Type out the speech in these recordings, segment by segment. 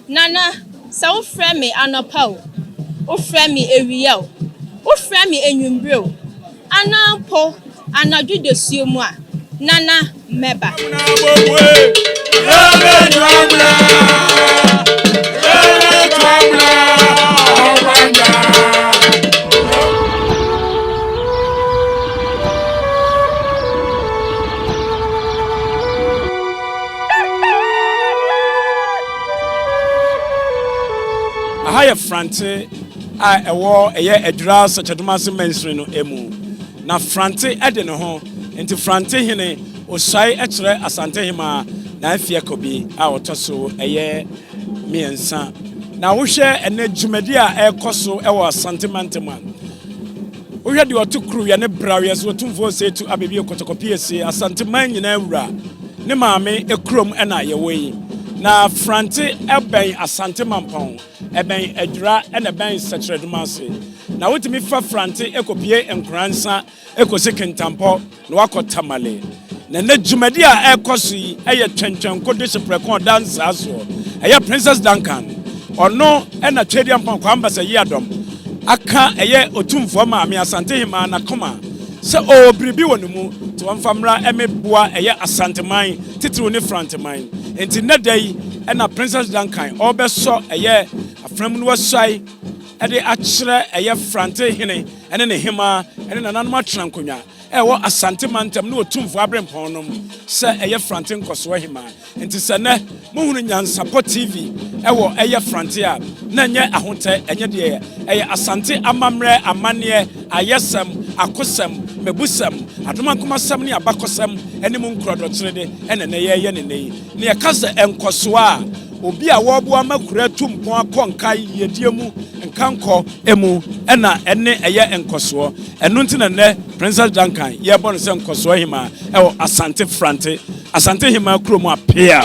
Nana, so friend me anopa o friend me ewiel. O friend me enyumbro. Anampo anadu de siomwa. Nana meba. Higher Frante, I war a year adra such a mass menstrual no emu. Na Frante Edeno ho, into Frante hine, or shy etre Asantehemaa, na fear cobi, our tosso a year me and son. Now we share a net Jumedia air cosso our Santimanteman. We had your two crew and a barriers were too say to Abibirem Kotokopia, Asanteman in Evra. Nemame a chrome and I away. Na Frante Eben Asante Mampong, Eben Edra and Eben Sacred Massey. Now what me for Frante Ecopie and Gransa, Eco Second Tampo, Noako Tamale. Nene Jumedia Air Cosi, Aya Chenchan, Codish Precon Dance Aso, Aya Princess Duncan, or no, and a Chadian Poncambas a Yadom. Aka a year or two for Mammy Asantehemaa Nakoma. So, oh, Bribi Wanumu, to one famra, Eme Bois, a year Asante mine, Tituni Frante mine. And in that day, and a Princess Duncan, all best saw a year, a friend was shy, and the actually a year Frante Hine, and then a Hema, and then an animal tranquina. What a sentimentum no tomb for Abibirem Ponum, say a year Frante Nkosuohemaa, and to say, NYANSAPO TV, a year Frontier, Nanya Ahunte, and yet, a Asante Amamre, Amanie, Ayesem, Akosem, Mebusem, Adumakuma Samni, Abakosem, and the moon crowd or trade, and an air yenny, near Casa Nkosuohemaa, Obi a Wabuama Kuretum Pon Konkai, Yediamu, and Kanko, Emu, Enna, Ene, a year Nkosuo, and Nuntin and Ne, Princess Duncan, Yabon Nkosuohemaa, Asante Frante, Asantehemaa Kroma Pia.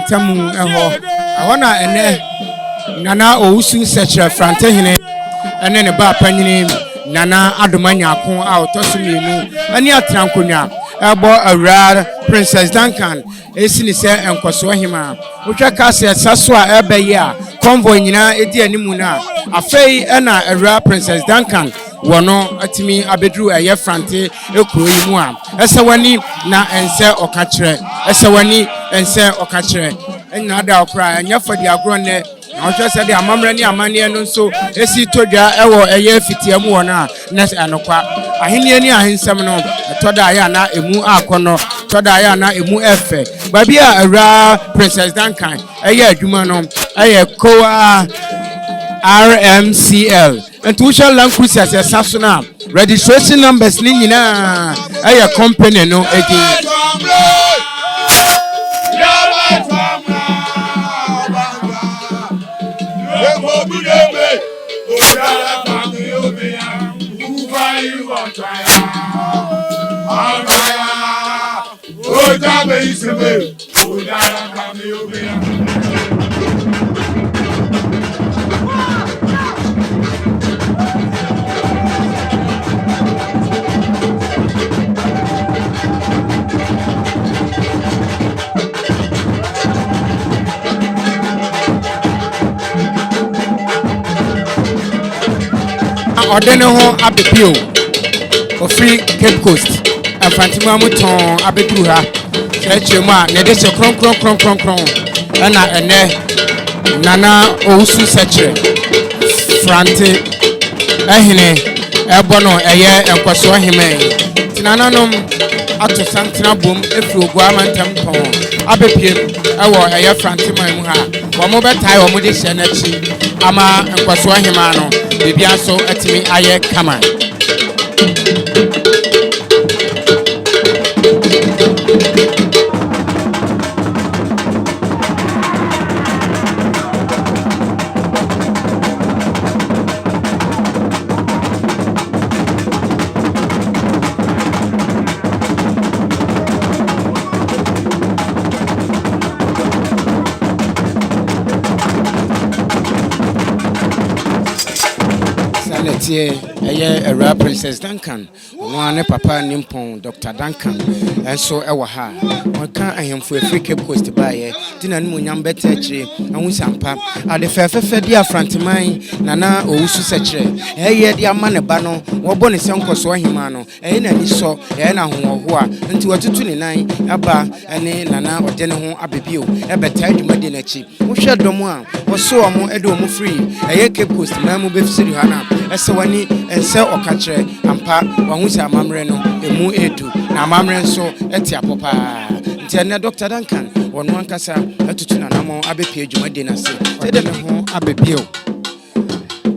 Tamu I wanna Nana Ousu Secha Frante hine and then a bar penny Nana Adumanya Kun out Tosumi and ya Trankunya Abo a rare Princess Duncan Esinise and Nkosuohemaa which I cast at Saswa Ebeya convoy nina Edi Animuna a fay and a rare Princess Duncan Wano atimi abedru eye Frante ekuro yimu a esewani na ense okachre esewani ense okachre enna da okra anya fadi agro ne na ohwe se de amamra ni amane no so esi todwa ewo eye fitiamu wona na anokwa ahenie ni ahensem no toda ya na emu akono toda ya na emu efe babi a ara Princess Duncan eye adwuma no eye koa RMCL and we shall land cruises as Sasuna registration numbers Nina a company no again. Ordeno Abibirem for free Cape Coast and Fatima Muton Abidruha Chema Nedesha Kron and Nana Ousu Seche Frante Ehine Ebono Eye Nkosuohemaa nananom ato santena bom efiri ogwa mantam pon abepiem ewo eye Frantima mu ha wo mo betai wo mo de hye na chi ama Nkosuohemaa no bibia so atimi aye kama Eye Princess Duncan no ane papa nimpon Dr. Duncan enso ewa ha won ahemfo Africa Coast baye dina no nyam beta akire ahun sampa ade fefefe dia Frantiman nana owusu sekire eye dia ma ne ba no wo bo ne Nkosuohemaa no eye na ni so eye na hoho a nti watutu ne nan aba ene nana ode ne ho abebio ebeta adwumade na chi wo hwe dom a wo so omo ede omo free eye Cape Coast na mu befisiri ha na ese wani ense okachire ampa wahunsi amamre no emu edu na amamre nso eti apopa nti ene Dr. Duncan wonu ankasa atutu na namo abepie adwumade na se tede me ho abebio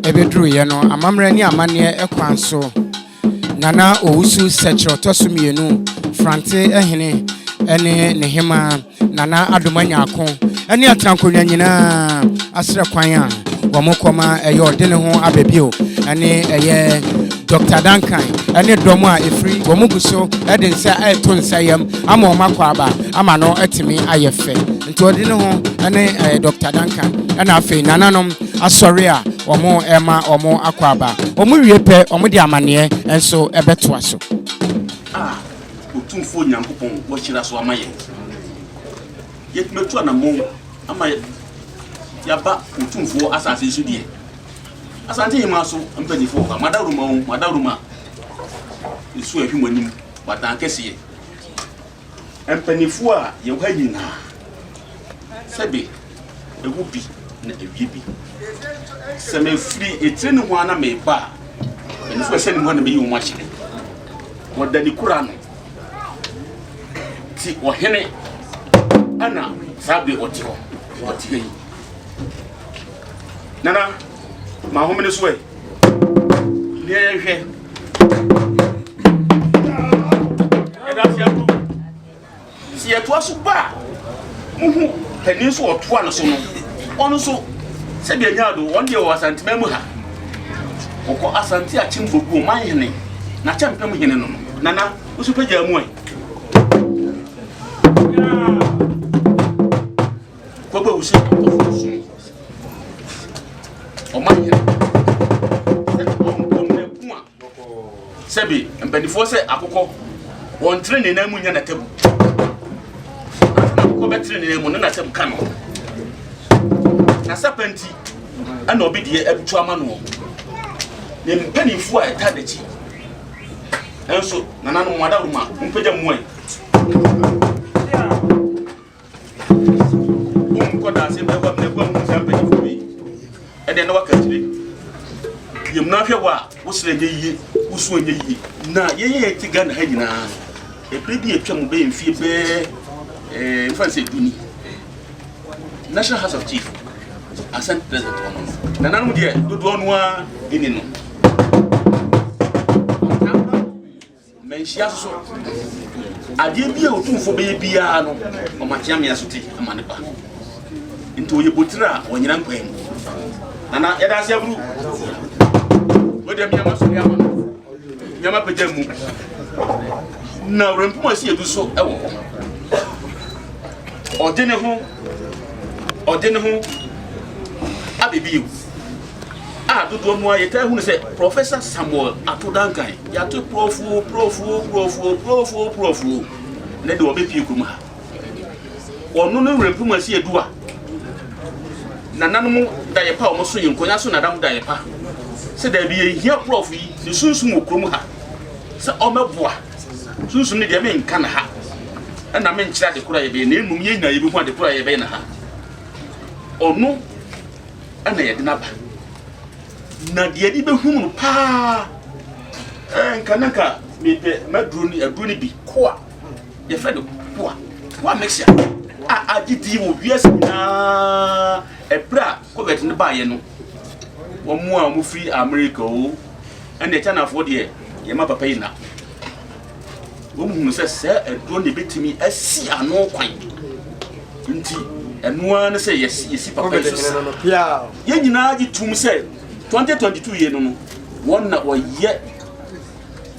ebedru ye no amamre ni amane ekwanso nana owusu sekiro tosumienu frante ehene ene nehema nana adomanya akon ene atankonwa nyina asre kwan a wamokoma eyo de ne ho abebio ene eye Dr. Duncan ene domo a efri womuguso ede nsa eto nsayam ama omakwa aba ama no etimi ayefe nti ode ne ho ene Dr. Duncan ena afi nananom asori a omo ema omo akwa aba omo wiepe omo de amane enso ebeto aso otumfo nyankopon wo hira so amaye yetmetu anamo amaye yaba otumfo asase so die Asantehemaa so ampanifo ka madaruma isu ahwimonim watan kese ampanifo a ye wa nyina sebe ewu bi na ewie bi seme free etire ne ho ana me ba enifo ese ne ho na me yi wo machire wadani kura no ti ohene ana sabe otiro otiyi nana ma homene so e ne hwe si eto aso ba muhu tani so oto ano so no ono so se bia nyaado won de o Asantehemaa mu ha okọ Asante achimbogu manhene na champem hene no nana usu peja mu ai kwabo usu o manhene sebi mpanifo se akokọ won trene na mu nya na tabu ko betre ne mu na tabu kano na serpenti ana obi de abutu amano ne mpanifo a etadachi enso nananu madaruma mpagya mu ai ko da se be wa ne gwa mu mpanifo bi e de na wakatire yem na hwe wa wosre nye yiye usu onye yiye na yeye ti Ghana ha nyina e prebi etwa mu be mfie be fancy duni National House of Chief Asante President ono na nanu de dodo ono a eni no menshia so ade bi a otumfo be bia no o machia me asote amane ba nti oye botira wonyira nkwan nana yeda ase aburu wode mi amaso ya ma nyama pagya mu na rempu ma si edu so ewo odene ho Abibirem dodo no ayeta hu ne se Professor Samuel ato Duncan ya to prof ne de obepie kuma ha onu no rempu ma si edu a nananom da ye pa o mo so yenkonya so nadam da ye pa se da bi ye hia prof yi ne sunsun okrom ha se o meboa sunsun ne de me nka na ha na me nkyira de kura ye be na enum ye nyina ye bi hu de kura ye be na ha onu ana ye de na ba na de di be hu no pa nka me drone bi koa ye fedo koa mixia a gidi wo wiase na ebra ko bet ne ba ye no wo mu a mu free America o and the China for the ye ma papa ina wo mu se drone betimi asi ano kwan nti eno an say yes papa yeah ye nyina gi tum say 2022 ye no won na wo ye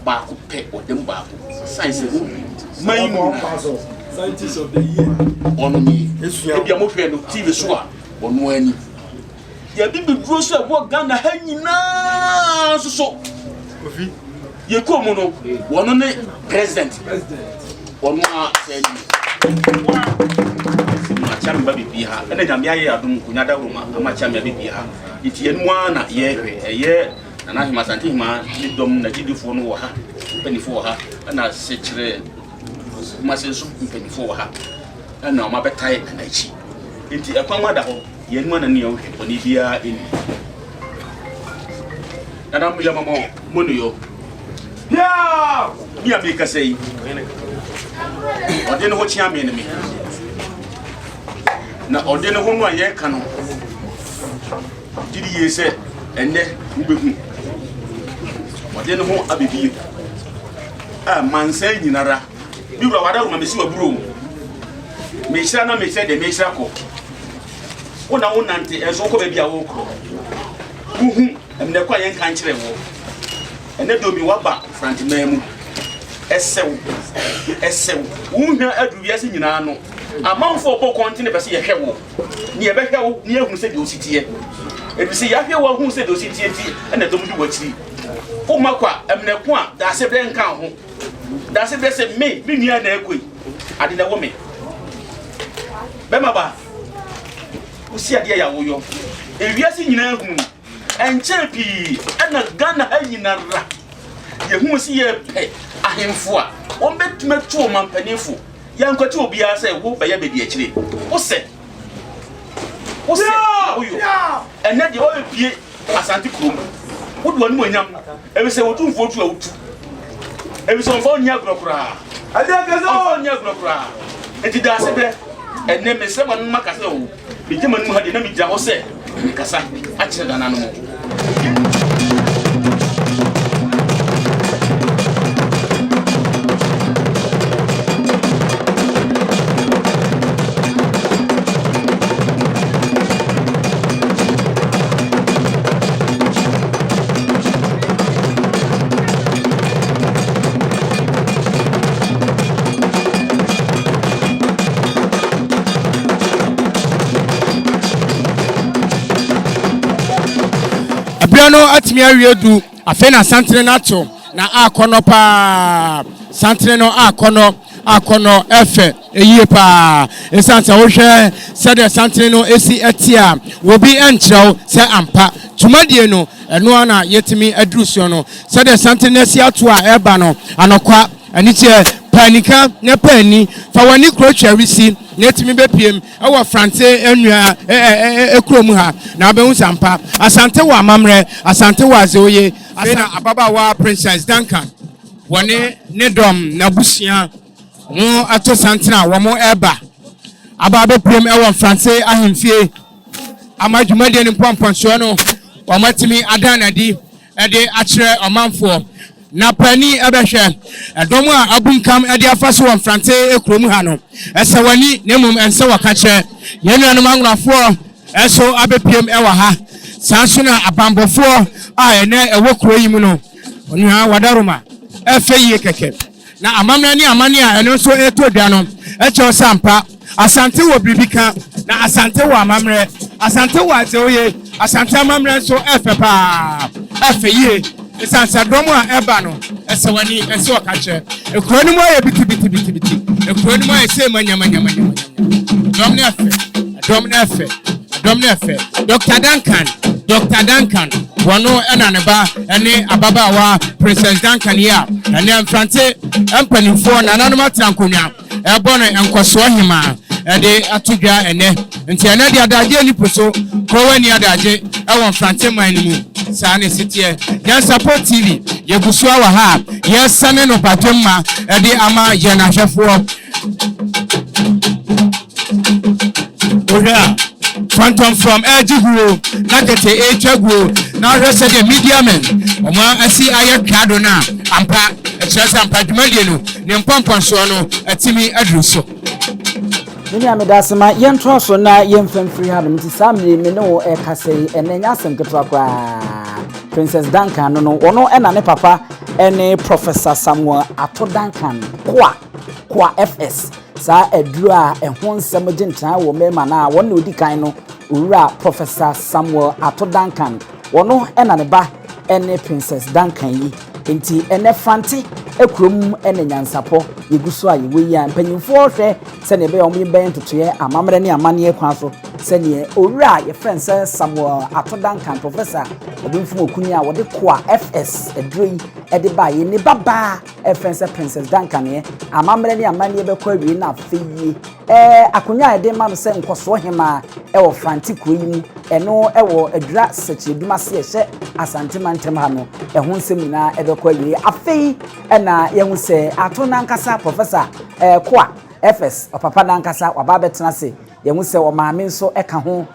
ba ko pe o dem ba ko science wo mai mu scientist of the year on me e bia mo hwe no TV so a ono ani ye bi duro so wo Ghana ha nyina so ofi ye ko mu no wono ne president wono a say ma cham ba bi ha ene jam ya ye adum kunya da roma ma cham ya bi ha iti enu na ye hwe eye na hima Asantehemaa ni dom na gidifo no wo ha penifo wo ha na se kire masenso penifo wo ha na ma betai na chi enti ekwan da ho ye enu na ne ye hwe oni bia eni na mu ya mama mo no yo ya mi abika sei ode no ho chia me ne me na ode no ho no aye ka no didi ye se enne ubehu ode no ho Abibirem a mansa nyinara biwura wada wo mesi waburo me hira na me hira de me hira ko wona wonante enso ko ba bia wo kro uhu emne kwa yen kan kire wo ene do mi waba frantemamu esew unha adu wiase nyina no amanfo bo kontine pese ye hwe wo ne ye be hwe wo ne ehunu se de ositie ebi se ya hwe wo hu se de ositie ti ene dom du wachiri o makwa emne ko a da se bre nkan ho da se bre se me nua na ekoi ade na wo me be maba usi ade ya wo yo ewiase nyina ehunu enchepi ena Ghana ha nyina ra ye hu si ye pe ahemfo a on betumetu mampanifo yankwati obi a say wo be ya bedi akire wo se oyo ene de wo pie Asante krom wo do anu anyam e be se wo tumfo tu awutu e be se on fo nya grokura ade akazo on nya grokura enti da se be ene me se man makase wo bi jema nu ha de na mi ja wo se kasa a kire dana no no atimi awiedu afena Asante na to na akono pa Asante no akono efe eyie pa esansa wo hwe se de Asante no esi etia wo bi enkyerɛw se ampa tumadie no eno na yetimi adrusuo no se de Asante na si ato a eba no anokwa anitie panika ne pani fa wani krochwa wisi netimi bepiem ewo frante enua ekrom ha na abehu sampa Asante wa amamre Asante wa azoye afena ababa wa Princess Duncan woni ne dom na busia mo ato santina wo mo eba aba bepiem ewo frante ahemfie amadwumade ne pomponso no wo matimi adanadi ede akire omanfo na pani ebehwe edom a abunkam ede afaso won frante ekrom ha no esewani nemum ense wakache yenuanom angrafo eso abepiem ewa ha sanso na abambofo a ene ewo kro yimu no onua wadaroma efeyi keke na amamna ni amani a eno so etodwa no echo sampa Asante wo bibika na Asante wa amamre Asante wa zeoye Asante amamre so efepa efeyi esansa domo a eba no esewani ese wakache ekroni mo ye biti ekroni mo ye se manyamanya domne efe Dr. Duncan wono ena ne ba ene ababawa Princess Duncan ya ene mfrante empanimfo na nanom atrankonya ebono Nkosuohemaa ede atudwa ene nti ene de adaje ni poso ko wani adaje e won frante man ni mu Sane sitie NYANSAPO TV yegusua wa ha yesane no badwemma ede ama yenahwefo oya Phantom from Ejiguro nakete Echaguro na rest the media men oma asi aye krado na ampa echesa ampa dwumadie no ne mpompo so no atimi adruso Mini amedasema yentro so na yemfemfiri hadum ti samle me no e kasei enenya asem ketwa kwa Princess Duncan no ono ena ne papa ene Professor Samuel Ato Duncan kwa FS sa eduru a ehon nsem gintan wo mema na wona odi kan no owura Professor Samuel Ato Duncan wono ena ne ba ene Princess Duncan yi enti ene franti ekrom ene NYANSAPO yeguso a yewe ya mpanyimfo hwe se ne be omi ben totoye amamre ne amane kwa so se ne owura ye friend se Samuel Ato Duncan Professor obimfo okuni a wode kwa FS edroi ede ba ye ne baba friend se Princess Duncan ye amamre ne amane be kwa wi na afeye akonya ede ma no se Nkosuohemaa wo franti kroyi eno wo adura sechi dumase ye hye Asantehemaa no ho nsem na ebe kwa wi afei na yehu se Ato nankasa Professor kwa FS opapa nankasa waba betena se yehu se o maame nso eka ho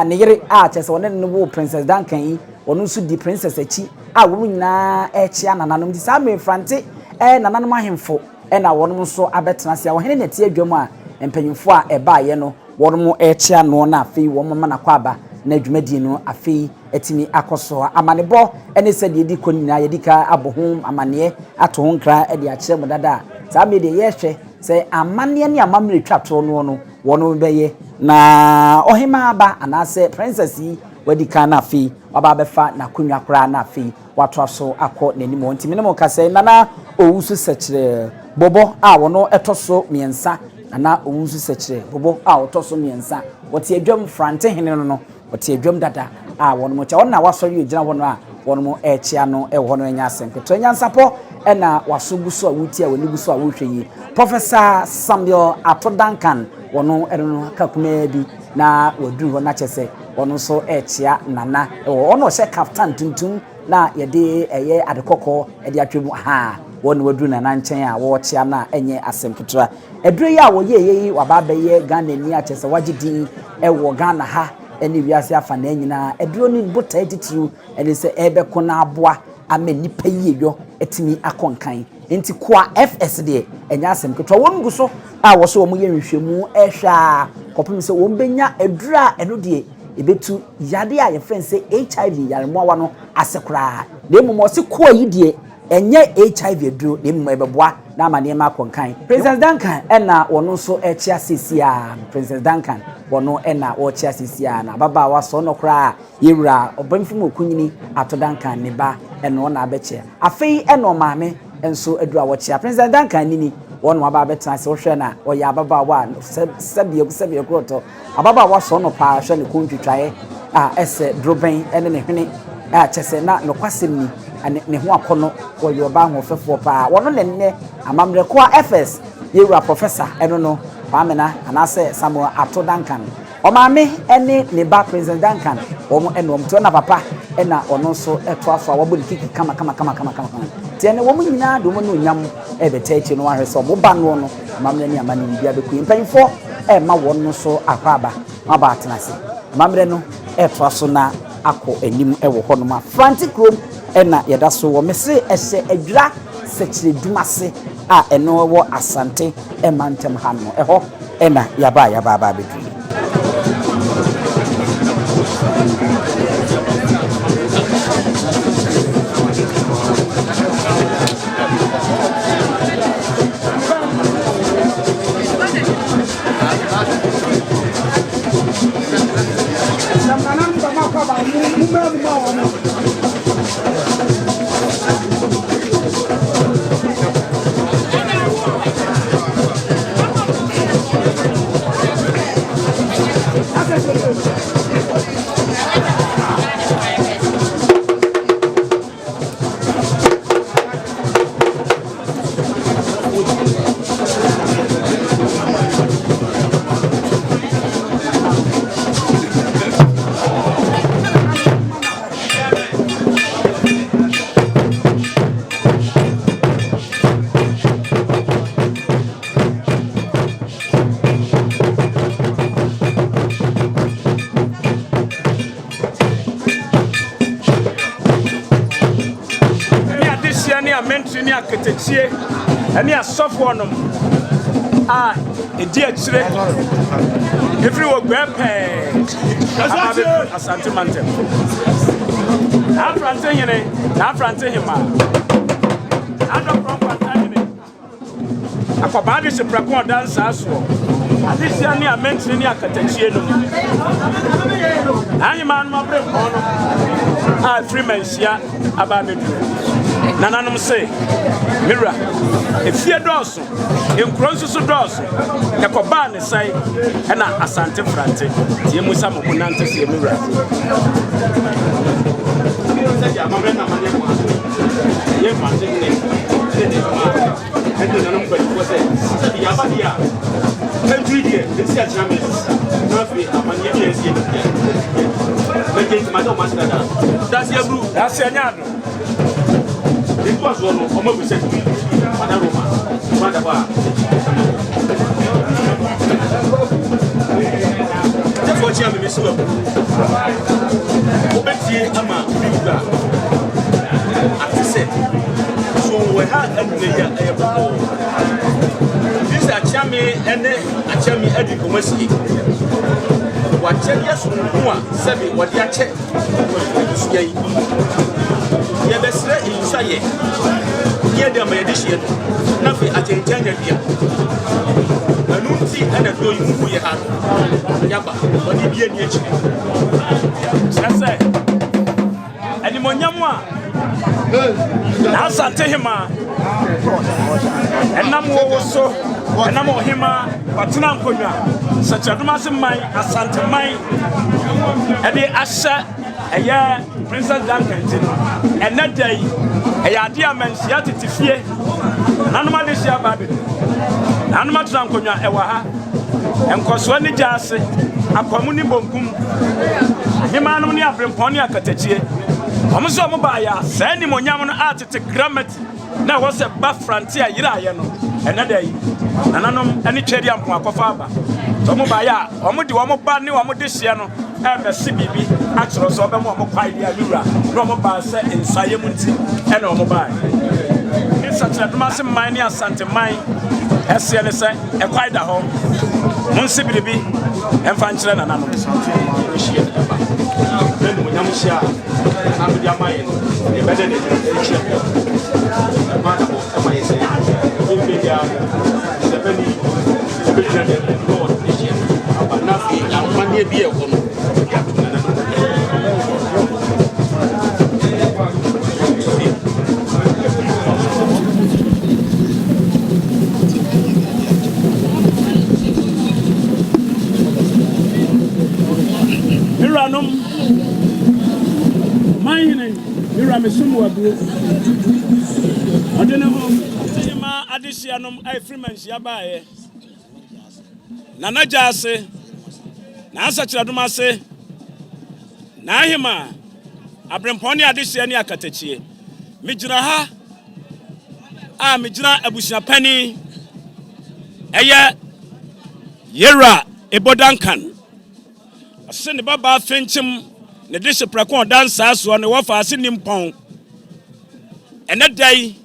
ne yere chese wone ne wo Princess Duncan yi wonu nso di princess achi wo nyina chia nananom di same frante nananom ahemfo na wonu nso abetena se wo hene ne tie adwam a empanyimfo a eba ye no wonu chia no na afei wo mama na kwaba na adwumadi no afei etimi akoso amanebo ene se de di konina yedika abohom amane ato ho nkra de a kire modada saa me de yehwe se amane ne amamre twato no wono beye na ohema ba anase princess yi wadika na afei waba befa na kunwa kra na afei wato aso akọ nanimo ntimi ne mo kase nana owusu sekire bobo a wono etoso miensa nana owusu sekire bobo a otoso miensa wote adwam frante hene no wote adwam dada wono mo cha wona wasori ogina wono a wono mo echia no wono nya asempeto NYANSAPO na wasoguso a wuti a woni guso a wohwe Professor Samuel Ato Duncan wono no kakuma bi na wadu ho na chese wono so echia nana wono hye captain tuntum na yede eye adekoko ede atwemu wono wadu nana nchen a wo chia na enye asempeto eduro ya wo ye waba beye Ghana ni a chese wagidi wo Ghana ha eni wiase afa na nyina eduro ni bota etitiru ene se ebe ko na aboa ama nipa yiyedwo etimi akonkan enti kwa FS de enya asem ketwa won guso a wo so wo ye nhwehwemu ehwa kopem se wo benya edura eno de ebetu yade a ye friend se HIV yaremwa no asekura de mmo se kwa yi de enye HIV eduro de mmo ebeboa na amane ma akonkan Princess Duncan ena wono so echia sisia Princess Duncan wono ena wo chia sisia na baba wa so no kra yewura obamfum okunyini Ato Duncan ne ba eno na abeche afei eno maame enso edura wo chia Princess Duncan nini wono aba betena se wo hwe na wo ya baba wa sebie kroto ababa wa so no pa hwe ne kontwitwae ese droben ene ne hwene chese na no kwasem ni ne ho akono wo yoba ho fefo pa wono ne amamre kwa FS yewura Professor eno no Pamena anase Samuel Ato Duncan omame ene ne ba Princess Duncan omo eno mto na papa ena ono so eto afa wabodi kiki kama tiene womu nyina do mo no nyam ebeta echi no ahwe so mo ba no no amamre ne amane bibia beku mpanfo ma wono so akwaba maba atenase amamre no eto aso na akọ enim ewo ho no ma frantic room ena yeda so wo mese ehye adwura sekire dumase a eno wo Asante emantem ha no eho ena yaba bedu any aketechie any asofo nom a edi achire every wo grandpa Asante Mantem Asantehemaa Prof akobade se prako dance aso adisia ni amentri ni akatachie no Ahemaa no mabre kono a freemansia ababedu nananom say mira efie doso enkronso so doso ekoba ne sai na Asante frante tie musa mo nante se mira It was one of my said, Madame Roma, that's what you have in Miss Webb. Obeti Ama, I said, so we had a this are Chami and a Chami Eddie Comeski. What 10 years from now, 7 what you check. Ya besre insaye ye de ma yedihie na fi atentanya bia anunti ana do yimu ye ha ya ba oni bia ni echi sase ani monyamu a Asantehemaa enam wo so enam ohima patena nkonwa sachaduma se man Asanteman ede asha eye Princess Duncan and that day a dear man she had to fear Nanoma de Shia Baby Nanoma Tranconia Ewaha Nkosuohemaa a communi bonkum Himano near Brimponia Catachi Omuso Mobaya send him on Yaman art to Grammet now was a buff frontier Yirayano and that day Nananum any cherry and Papa Tomobaya Omudi Wamobani Wamodisiano and the CBB actually so be more quite the Alura no mobile set in Sayamunti and no mobile. It's such a massive mine Asante mine SCNS a quite a home Monsibibi and Fanchlan and Anonymous. Then when I'm sure I'm with your mind, the better than Nana Jase, Nasa Chadumase, Ahemaa, Abremponi Adisiani Akatechi, Mijraha, Mijra Abusia Penny, Aya Yera, Ebo Duncan. I send the Baba Finchim, the dish of Pracon dancers on the wafer Nimpon. And that day,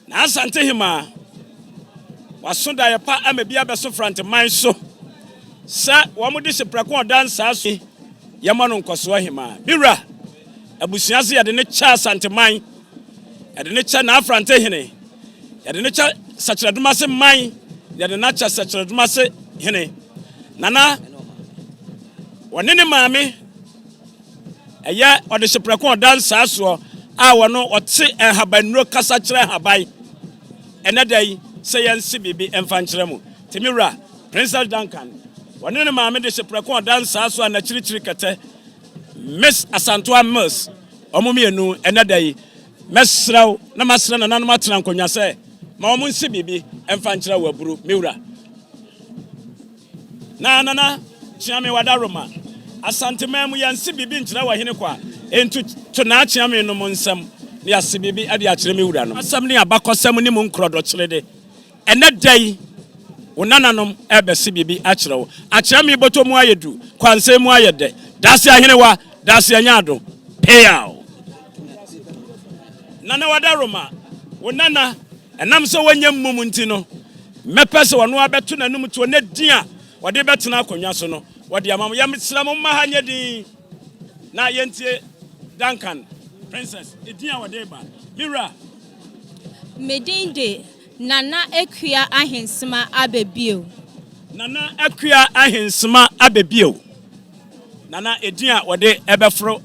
Asantehemaa was so that I may be able to front mine so. Sir, one would dish Pracon dancers, Yaman Nkosuohemaa. Mira, Abusiazi at the nature Santa Mine, at the nature Nafrantehene, at the nature such a dumase mine, at the nature such a dumase hene. Nana, one any mammy, a year or the Pracon dancers or I no what say and have been no Casatra Habai. And that day, say and CBB and Fanchremu. Timira, Princess Duncan. One in a mammy, the Pracon dancers and a chiricate. Miss Asante Mills, Omumienu, and that day, Messrow, Namasran and Anmatran Conya say, Mamun CBB and Fanchra were brew, Mura. Na, Chami Wadaroma, Asante Memu and CBB in Trawa Hinekwa. Into Tonachiam no Monsam, near CBB at the Achemiurano. Assembly about Cosamunimum Crodochlede. And that day, Unanum Ebe CBB Achro, Achami Botomoyedu, Quanse Moyede, Dacia Hinewa, Dacia Yado, pay out. Nana Wadaroma, Wonana enam so wanya mmom nti no mepese wono abeto nanum to ne din a wode betena akonwa so no wode amam ya mesra mo ma ha nya din na yentie Duncan princess edin a wode ba mira medinde nana ekua ahensema abebio nana ekua ahensema abebio nana edin a wode ebefro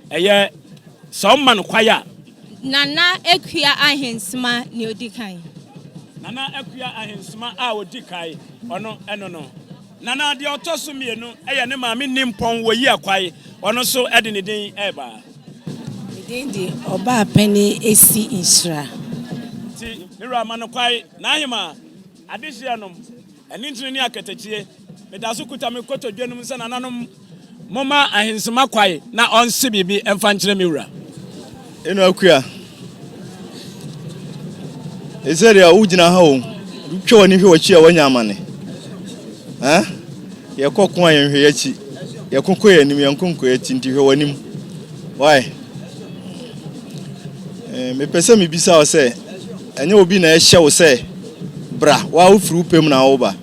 eye so man kwaya nana ekua ahensema ni odikan nana ekua ahensema a odikai ono eno no nana de otoso mienu eye ne maame nimpon woyi akwai ono so ede ne din eba medinde oba pani esi insra ti mira man kwai na ahima adehia nom eni ntini ni akatachie medaso kuta me koto dwanum se nananom moma ahensema kwai na onse bibi emfa nkire mewura eno akua ezeria ujina ha o twa wani hwe wachi a wanya amane ye kokko ayen hwe yachi ye kokko yanim ye nkonko yachi nti hwe wanim why me pese me bisa o se enye obi na ehye wo se bra wa wo furu pem na wo ba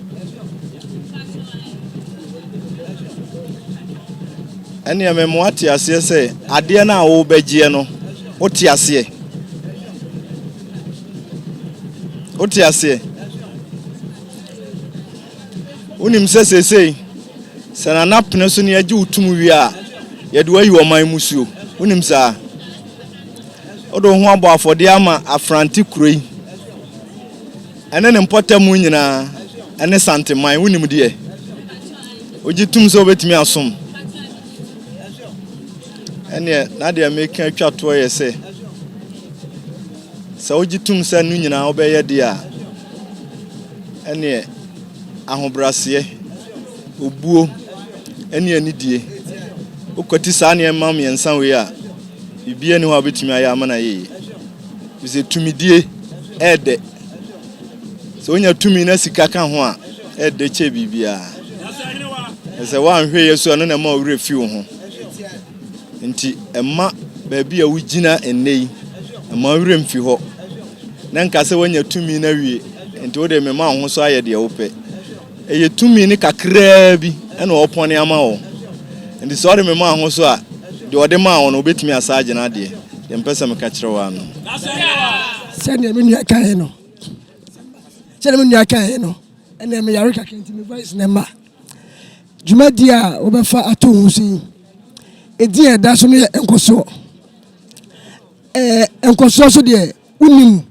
ene ya memo ati ase se ade na wo bagie no oti ase oti ase unim sesesei sana napne so ne age utum wi a ye de wayi wo man musuo unim sa odo ho abo afode ama afranti kuroi ene ne mpotamu nyina ene santeman unim de ogitum so betimi asom ene na de make atwa to ye se sa ogitum sa nu nyina obeye de a ene ahobrase obuo ene anidie okoti sa ne mam yensan we a bibie ne ho betimi aya amana ye bize tumidie ede so onya tumi na sika ka ho a ede che bibia ese wan hwe yesu no na ma owre fi wo ho nti emma baabi a wugina enei emma owre mfi ho na nka se wonya tumi na wie nti wo de me ma ho so aye de wope eye tumi ni kakra bi ena opone ama wo nti so de me ma ho so a de ode ma wo no obetimi asaje na de mpesa me ka kire wa no sene me nua kan no sene me nua kan no ene me yare ka kenti me voice na ma jumadi a obefa ato husin edi e da so no enkoso enkoso so de unim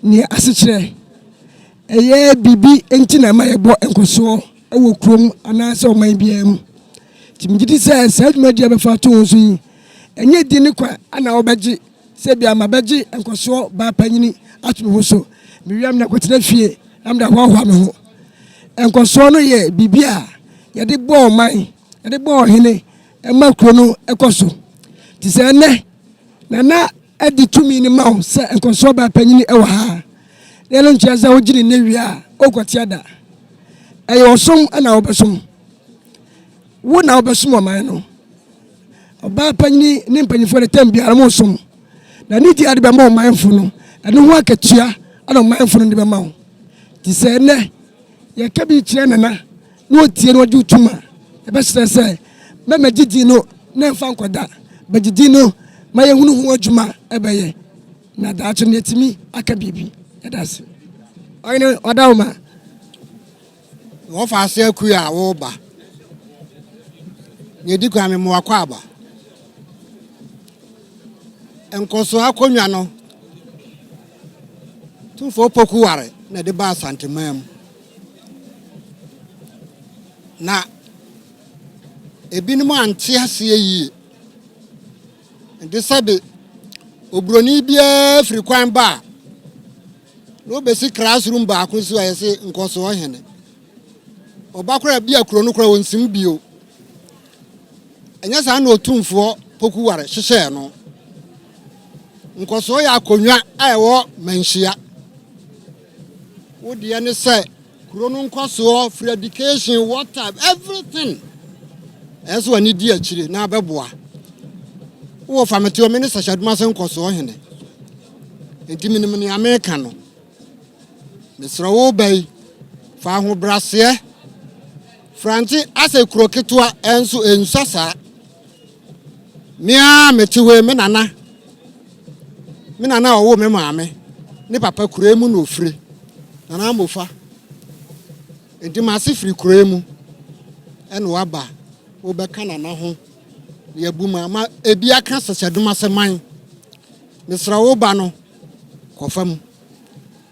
ni asechire eye bibi enti na ma yebo enkoso ewo krom anase oman biam timgidi se jumadi obefa ato husin enye di ni kwa ana obeji se bia ma beji enkoso ba panyini atumi ho so miwiam na kwetena fie amda hwa me ho enkoso no ye bibia yede bo man yede bo hene ema kro no ekoso ti se ne na edi tumi ni ma se enkoso ba panyini e wa ha lelo nchiaza ogini ne wi a okotiada ayo osom ana obesom wo na obesom o man no oba panyini ni mpanyifo de tambia mo som na ni di ade be ma o manfo no ene ho akatua ana manfo no de be ma o ti se ne ye ka bi kire nana no tie no de utuma e be se me magidi no na mfa nkoda bagidi no ma ye hunu ho adwuma e be ye na da acho ne timi aka bibi e da se oyine odawma wo fa ase aku a wo ba ye di kwa me mo akwa aba enkoso akonwa no tumfo poku ware na de ba Asantehemaa mu na ebinim ante ase yi de sabe obroni bia firi kwan ba no besi classroom ba ko so ayese Nkosuohemaa obakora bia kuro no kora wonsim bio enya sa na otumfo poku ware hyehye no Nkosuohemaa akonwa ayewo manhia wodi ene say kuro no Nkosuohemaa free education water everything eso wani di akire na abeboa wo famete o minister Shaduma se Nkosuohemaa enti minim ne America no mesra wo bai fa ho brase Franti ase kuro ketua enso ensasa mia metiwe me nana owo me maame ne papa kuro emu no ofire nana mofa enti mase firi kuro emu ene waba wo beka nana ho ye buma ma ebi aka seseduma seman mesra wo ba no kofam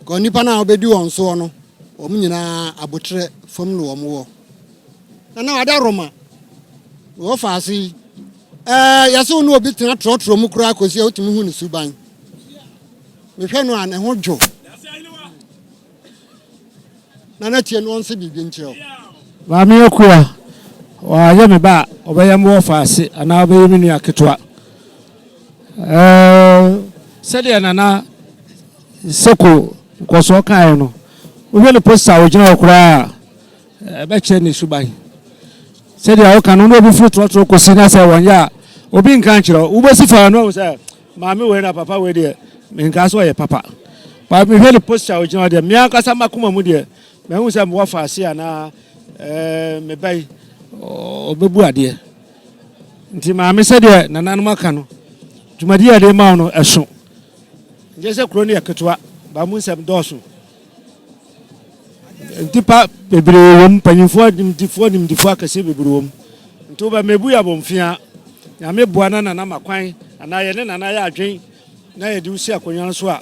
ko nipa na obedi won so no o nyina abotre fam no wo mo na wada Roma wo faasi yaso no obi tena trotro mu kura akosi a otimi hu ni suban me hwe no an ho dwo na tie no onse bibi nkyerɛ ba me akua wa ye me ba obeye mo faasi ana obeye mi nua ketwa sɛdeɛ nana seko Nkosuo kan no wo ne posta wo gyina okura be kyɛ ne suban sɛdeɛ wo kan no obi furu trotro kosi na sɛ wɔnya obi nkan kyerɛ wo besi fa no sɛ maame we na papa we de me nka so yɛ papa ba me hwɛ ne posta wo gyina de me ankasa makoma mu de me hu sɛ mo faasi ana me bai obebu ade nti maame sɛdeɛ nana no maka no dwumadi ade ma no ɛso nje sɛ kuro ne yaketwa ba mu nsɛm dɔɔso ntipa bebre wom panyimfo nimdifo akase bebre wom nto ba mebu ya bomfia ya meboa na nana makwan ana ye ne nana ya adwen na ye di usi akonwa so a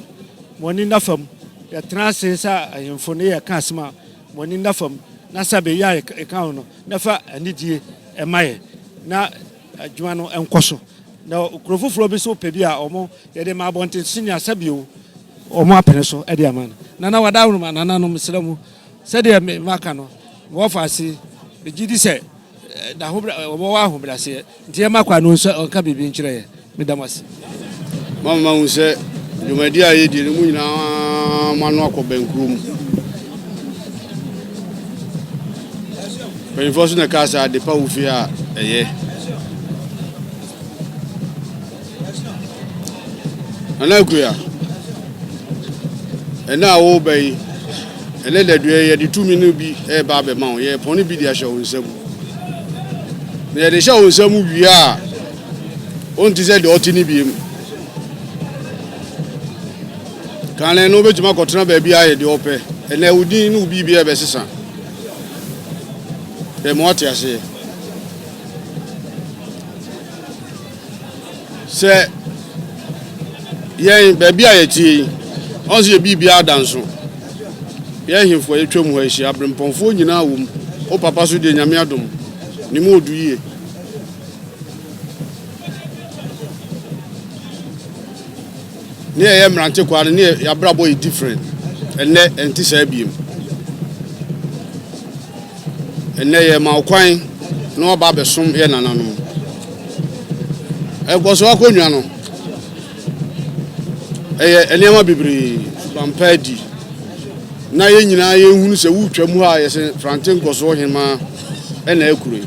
moni nafam ya transe sa ayemfo ne ya ka asema moni nafam na sabe ya e ka no nafa anidie emaye na adwuma no enkoso na okrofoforo bi so pebi a omo ye de ma bonte sinya sabio omo apene so e de amana nana wada wuruma nana no mesramu sɛdeɛ me maka no wɔfaase begidi sɛ da hobra wo wa hobrase nti makwa no nso onka bibi nkyerɛ ye medamase mama hu sɛ dwumadi a yɛdi no mu nyinaa ma no akɔ bankuro mu panyimfo so na ka sɛ ade pa wo fie a ɛyɛ ana akuya ɛna wo bai ele le due ye di 2 minutes bi e ba be ma ye poni bi di a show nsam ne de show nsam wi a on ti se de otini bi em kan le no be tuma ko tena ba bi a ye de ope ele udi no bi bi e be sesa de mo ati ase se ye ba bi a ye ti on se bi bi a danso ya himfo yetwam ho ahia abrempɔnfo nyina wom o papa so de nyame adom ni mo oduye ne ye mrante kwa ne ya brabo is different enne enti sa biem enne ye ma okwan no ba besom ye nananom egboso akonwa no ene ma bibiri bampadi na ye nyina ye hunu se wutwa mu ha ye se Frante Nkosuohemaa na ekuro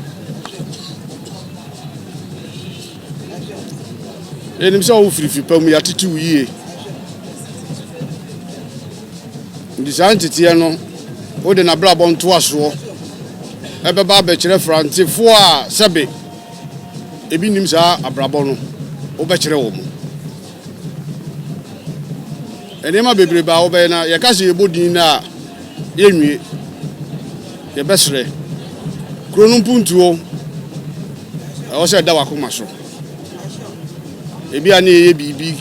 enim se wo firifi pam ya tete wiye ndi santete no wo de na brabo nto aso ebeba be kire Frante fo a sebe ebi nim sa abrabo no wo be kire wo mu enema bebre ba wo be na ye ka se yebodin na ye nwie ye besre kronum puntuo o se da wakoma so ebi ani ye bibi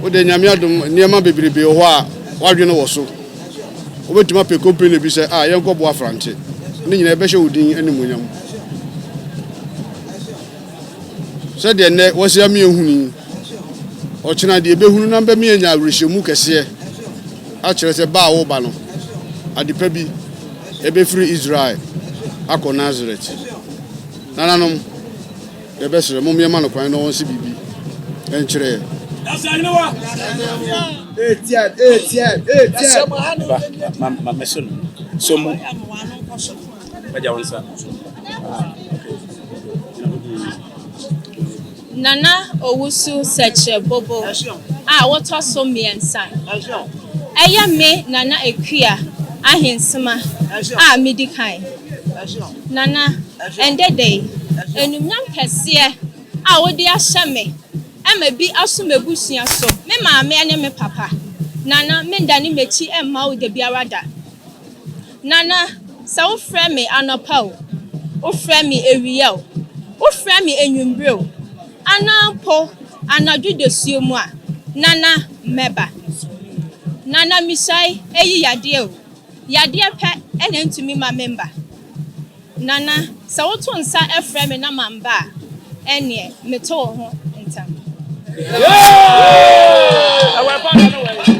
o de nyame adom niema bebre be ho a wadwe no wo so wo betuma pe company bi se a ye nko bo Frante ni nyina be hye odin animonyam se de ne wo se am ye huni o china de be hunu namba mi anya rehemu kese a kire se ba wo ba no adipa bi e be free Israel akọ Nazareth nananom de be sere mum ye ma no kwan no won se bibi en kire ma mesun so mu baja wonsa Nana Owusu Seche Bobo woto so miensa eye me nana ekua ahensema medikan nana endede enumnyam kese wodi ahye me ema bi asomebusia so me maame ene me papa nana me ndani mechi emma wo de biara da nana sa wo frɛ me anopa wo frɛ me ewiye wo frɛ me enwumbre anampo anadwo de suomu a nana meba nana misai eyi yade pe ene ntumi ma member nana sa wo to nsa efrɛ me na mamba ene meto ho ntam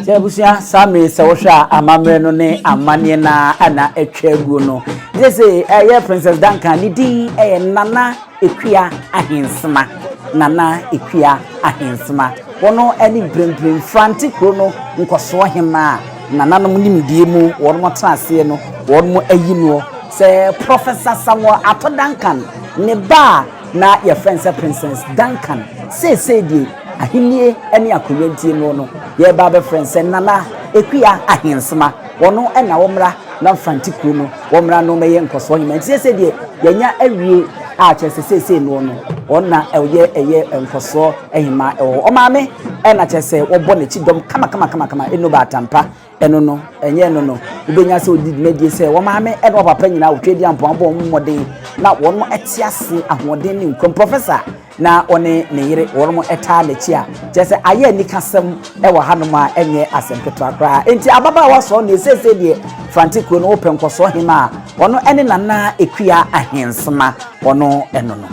Jebusia Sami Sawsha amamre no ne amane na ana etwagu no jese Princess Duncan ni din nana ekua ahensema wono eni brembrem franti krono Nkosuohemaa nana no nimdie mu wono trase no wono ayi no se Professor Samuel Ato Duncan ne ba na your friend Princess Duncan say die ahinie ene akonyantie no ye ba be friends nana ekua ahensema wono na womra na franti krono womra no meye Nkosuohemaa say die yenya awie a chese no onna eye Nkosuohemaa o maame na chese wo ne chidom kama eno ba atampa eno no enye no ubenya se odidi medie se wo maame eno papa nyina otwedi ampo abo mmode na wono etiase ahoden ne nkom professor na one ne yire wono eta na chi a chese aye ni kasem wo hanoma enye asempetwa kra enti ababa waso ne sese die frantiko no open Nkosuohemaa wono ene nana ekua ahensema wono eno no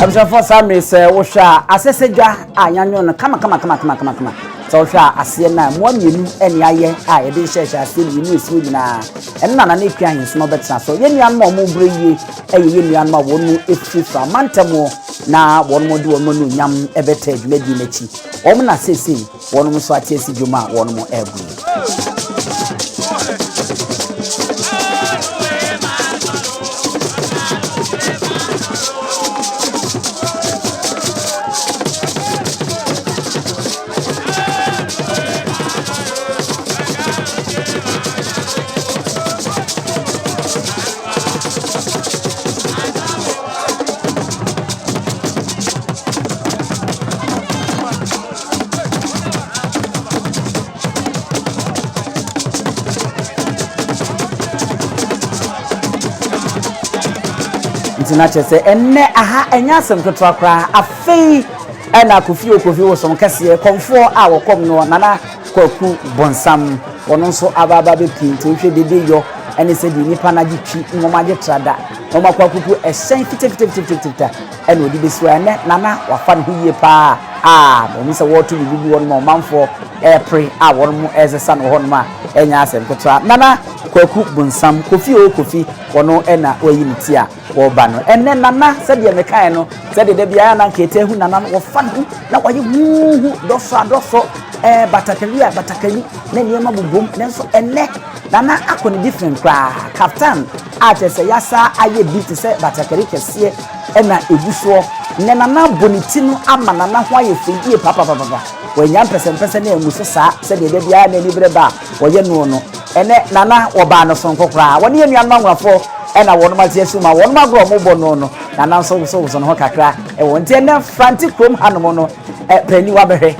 Abisafo Sami se wo hwa asesejwa anyanyo no kama so wo hwa ase na mo amienu ene aye a ye de hye ase ni ni esi nyina ene na na ekwa hinsema betena so ye nuan ma mo breye eye ye nuan ma wonu efifa mantamo na wonu mo de wonu no nyam ebeta adwumadi na chi wo na sese wonu mo so ate esi dwuma wonu mo ebu na chese enne aha enya semketwa kra afei ena kofi wo som kase konfo a wokom no nana kwaku bonsam wono nso ababa be pinti hwe dede yo ene se di nipa na gitwi ngomaje trada oma kwakuku esen fitifita ene odi besu ene nana wafa no hie pa omi se wotu bibi won mo manfo epre won mo ezesa no hon ma enya asemketwa nana kwaku bonsam kofi wono ena oyimti a wo ba no enne nana se de mekan no se de bia na nkete hu nana wo fa no na waye hu doso batakali na niema bubum nenso enne nana akoni different kra captain a chese yasa aye beat se batakali kese ena eguso ne nana boniti no ama nana ho aye fidie papa wanya mpese na emuso saa se de bia na ni breba woye no ene nana oba no son kokra woni enua no anwafo ena wono mate asuma wono magro mo bo no nana so no ho kakra e won tie na franti krom hanom no pani wa behwe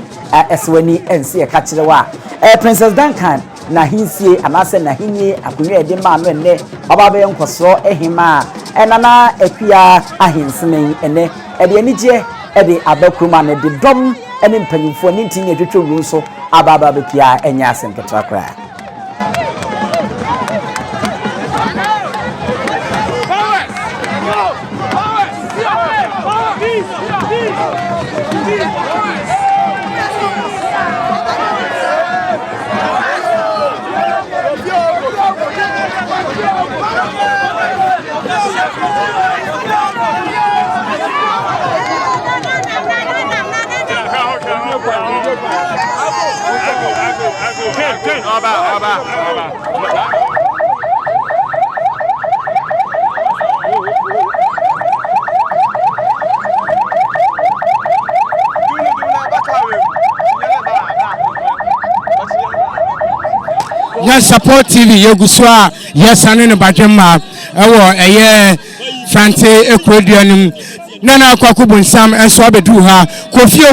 eswani ense e ka kire wa Princess Duncan na hinsie anase na hinye akunwa ede ma no enne baba be Nkosuohemaa enana akua ahensene ene ede anije ede abakruma ne de dom ene mpanyimfo ne ntin ne twetwe ru so ababa be pia enya asenketra kra NYANSAPO TV yeguswa yesane ne bajema ewo eye Frante ekroduanum nana kwakubu nsam enso abedu ha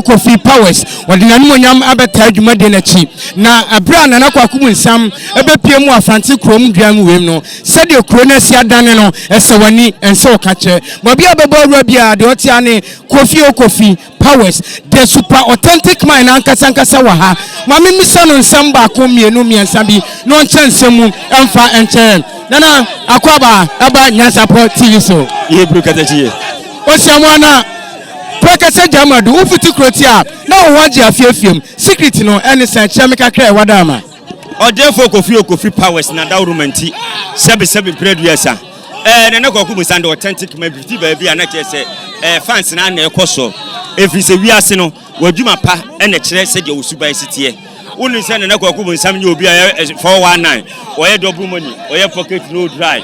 kofi powers wadinanimo nyam abeta adwumade na chi na abra nana kwakubu nsam ebepie mu afrante krom duam wem no sede kro na si adane no esewani enso kache mobi abebo awura bia de otia ne kofi powers the super authentic man ankasa wa ha mami misa no nsam ba ko mienu miensa bi no nchansemu emfa enchen nana akwaba aba NYANSAPO TV so ye brukatachiye Oshamwana Professor Jamadu ufuti krotia na owaji afiefiem secret no ene san chemika kra wadama odefo kofi powers na dawrumenti sebe producer na kwakubu sande authentic mabiti ba bia na chese fans na na ekoso efise wiase no wadwuma pa ene kire se de osuban sitie wonu se na kwakubu nsam nye obi 419 oye double money oye pocket no dry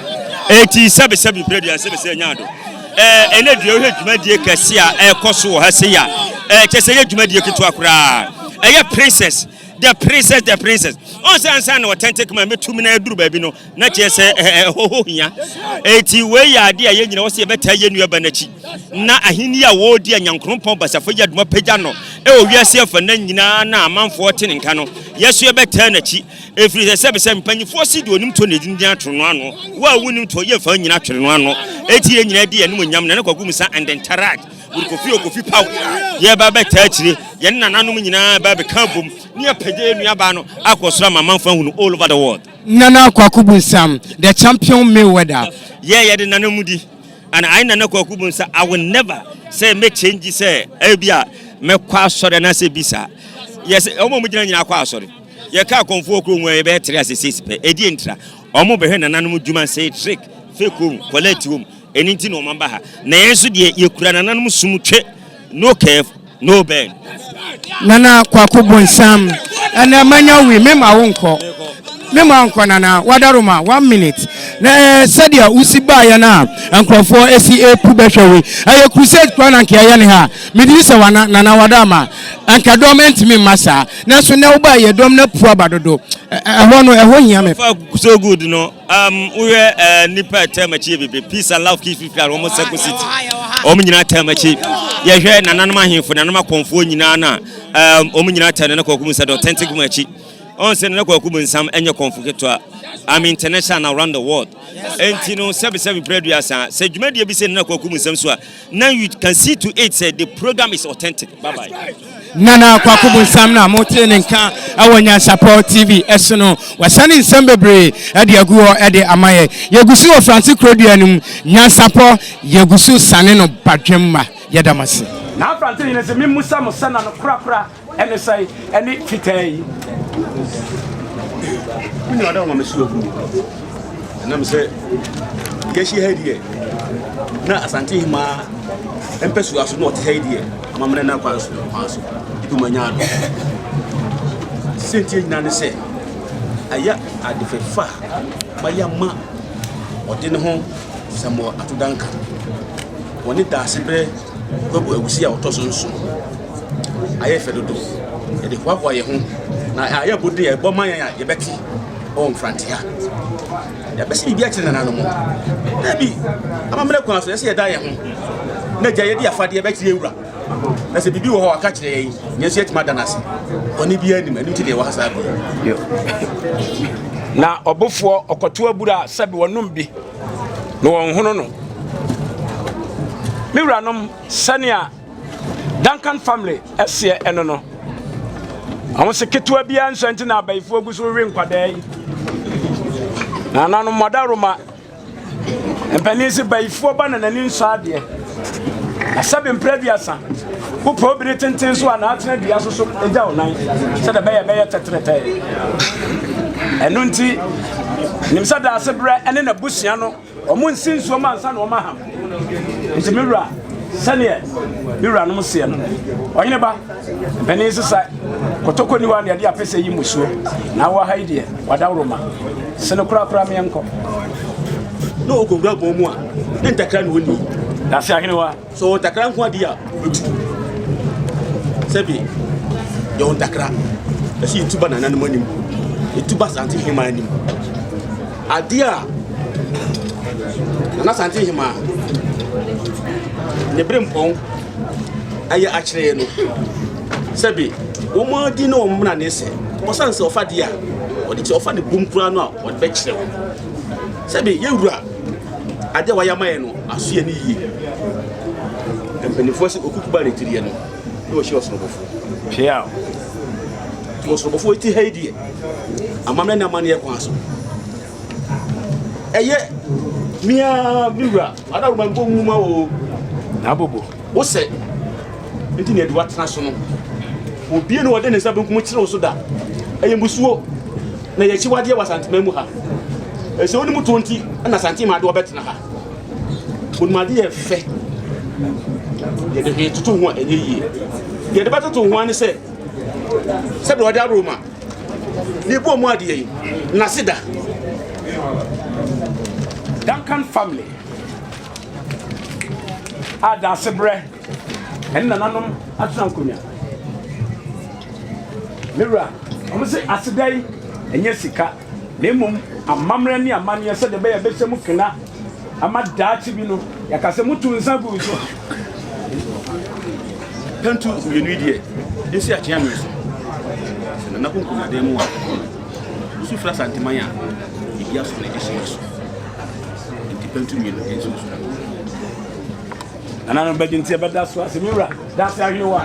87 producer se nyado ene dua ho dwumadie kase a ekoso wo ha se ya chese ye dwumadie ketu akura princess the princess on say answer na authentic man metumi na aduru ba bi no na chese hohohia eti we ya ade a ye nyina wo se beta ye nua ba na chi na ahini a wo di anyankrompon basafo ya duma pagya no wiase afa na nyina na amanfo te nka no yeso ye beta na chi efiri se mpanyifo si de onim to na din atro no ano wa wunim to ye fa nyina twere no ano eti ye nyina di enum nyam na kwagumsa and interact with kofi power ye ba beta achire ye nananom nyina ba be kabom ni apagye nua ba no akosora mamanfo hunu all over the world nana kwakubu nsam the champion Mayweather ye de nanamudi and I nana kwakubu nsam I will never say make change say ebia me kwa sore na se bisa yes omo mu nyina kwa sore ye ka konfo okro nwe be 366 pe edi entra omo be hwe nananom djuma say trick fake home quality home anything no mamba ha na yenso de ye kura nananom sumtwe no curve no bend nana kwakubu nsam ana manya wi mema wonko nana wadaruma 1 minute na sadia usiba ya na ankrofo esi epu behwewe aye crusade kwana nke ya ne ha midise wana nana wadama anka dormant mi masa na so na uba ye dom na pu abadodo ehwo no ehwo hia me so good no we nipa temachi bebe peace and love keep people almost Seko City nyina temachi ye hwe nananom ahemfo nananom akonfo nyina na nyina tana na kwakum said authentic machi on say na kwakum nsam enye konfo ketwa I'm international around the world. And you know, 77 producers say you may be saying na kwakum nsam so now you can see to it say the program is authentic. Bye bye. Nana kwakubu nsam na mote nka awo NYANSAPO TV esono wasani nsam bebre ade aguo ade amaye yegusu o Francis Kroduanum NYANSAPO yegusu sane no badwemma yedamase na Francis ne se mimusa musana no krakra ene sai ene fitai ni wada ma mesu oku na me se yeshi hedie na Asantehemaa empesu aso no te hedie amamre na kwanso idumanyado sentie nyina ne se aya adefefa bayama ode ne ho samo atodanka wɔne daasebere bɛbɔ awusi a wɔtɔ so nso ayɛ fɛ dodo yɛde hoahoa yɛ ho na ayɛ bode yɛ bɔ man yɛn a yɛbɛte ɔwɔ mfrantea yɛbɛsɛ biribi akyerɛ nananom dabi amammerɛ kwan so yɛsɛ yɛda yɛ ho na gya yɛde afadeɛ bɛkyerɛ awura na sɛ biribi wɔ hɔ aka kyerɛ yɛn yɛn nso yɛtumi ada no ase ɔne biara anim anim nti deɛ ɛwɔ ha saa bi na ɔbofoɔ ɔkɔto abura sɛbi wɔnom bi na wɔn hono no me wuranom sɛnea Duncan family ɛseɛ ɛno no ɔmo se ketewa biara nso nti na abayifoɔ gu so rewe nkwadaa yi na nanom mɔdaroma mpanin se bayifoɔ ba na n'ani nso adeɛ asɛbi mpere biasa wopɛ obiri tenten so a na atena dua so agya wo nan sɛ da bɛyɛ tɛtrɛtɛ ɛno nti nim sɛ da asebrɛ ɛne na busua no ɔmo nsi nsuo ma ansa na ɔma ham nti me wura sɛneɛ me wura nom seɛ no ɔhene ba mpanin sesa kotoko ni wa ne ade apɛsɛ yi musuo na wa ha yi deɛ wadaworoma sene korakora me nkɔ na okowura bɔ mu a ne ntakra ne woni da se ahene wa so ntakra nko ade a sɛbi yɛ ntakra ɛsɛ yutuba na nanom anim yutuba Asantehemaa anim ade a na Asantehemaa ne brempɔn ayɛ akyerɛ no sɛbi wɔn di no wɔn na ne sɛ wɔsan sɛ ɔfa de a ɔde kyɛ ɔfa ne bom kura no a ɔde bɛkyerɛ wo sɛbi yɛwura ade a wɔayama yɛ no asoɛ ne yie mpanimfoɔ sɛ okukuba ne tiriɛ no na wɔhyɛ ɔsorobɔfoɔ hwea ɔsorobɔfoɔ ti ha yi deɛ amammerɛ ne amanneɛ kwan so ɛyɛ mia miwura adaroma mbɔ nwuma o na bobo wo sɛ nti ne aduwa tena so no obie no wɔde ne nsa benkum kyerɛ wo so da ɛyɛ musuo na yɛkyi wadeɛ wɔ Asantehemaa mu ha ɛsɛ woni mu to nti na Asantehemaa de wɔbɛtena ha onimade yɛ fɛ yɛde hwee toto ho a ɛnyɛ yie yɛde bɛtoto ho ane sɛ sɛbi wɔde aroma ne ebu ɔmo adeɛ yi na seda Duncan family ada sebrɛ ɛne nananom atena nkonya mewura ɔmo sɛ aseda yi ɛnyɛ sika na mmom amammerɛ ne amanneɛ sɛ de bɛyɛ bɛhyɛ mu kena ama daakye bi no yɛkasɛ mutu nsa gu so pantu mmienu yi deɛ ɛsi akyea me so sɛ nana konkonyadan mu a wosu fra Asantehemaa a ɛbi aso na ɛde hyɛ so nti pantu mmienu ɛnso so nananom bɛgye nti ɛbɛda so ase mewura da se ahwene wɔ